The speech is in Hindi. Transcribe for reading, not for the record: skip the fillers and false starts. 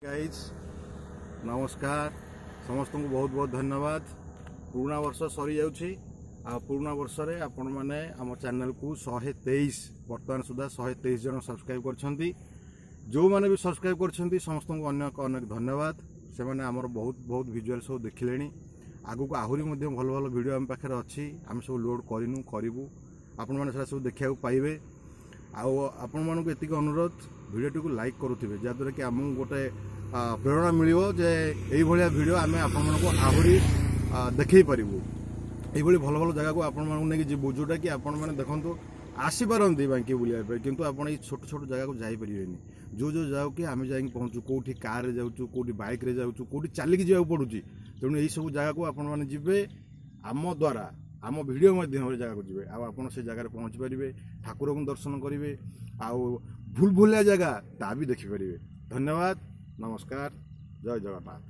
गाइज नमस्कार समस्त को बहुत बहुत धन्यवाद। पुराना वर्ष सरी जाउछि आ पुराना वर्ष रे आपण माने आम चैनल को 123 वर्तमान सुधा 123 जन सब्सक्राइब करछंती। जो माने भी सब्सक्राइब करछंती समस्त को अनेक अनेक धन्यवाद। से माने हमर बहुत बहुत विजुअल सब देखिलेनी। आगु को आहुरी मध्ये भल भल वीडियो हम पाखरे अछि, हम सब लोड करिनु करिवु आपण माने सब देखिया पाइबे। आपण मानक एतिक अनुरोध वीडियो को लाइक करुथिबे जद्वारा कि आम गोटे प्रेरणा मिलिबो जे एई भलिया वीडियो आमे आपण मानक आहुरी देखै परिबु। एई भली भल भल जगह को आपण मानक नेकी जिबु जोटा कि आपण माने देखंतु आसी पारंती बाकी बुलिया पे, किंतु आपण एई छोट छोट जगह को जाई परिबेनी। जो जो जाऊ कि आमे जाई पहुंचू कोठी कार रे जाउचू कोठी बाइक रे जाउचू कोठी चाली कि जाऊ पडुची। तेणु एई सब जगह को आपण माने जिबे आम द्वारा आम वीडियो माध्यम जगह को जी आप से जगह पहुँची पारे, ठाकुर को दर्शन करेंगे, आउ भूल भूलिया जगह ता भी देखिपारे। धन्यवाद, नमस्कार, जय जगन्नाथ।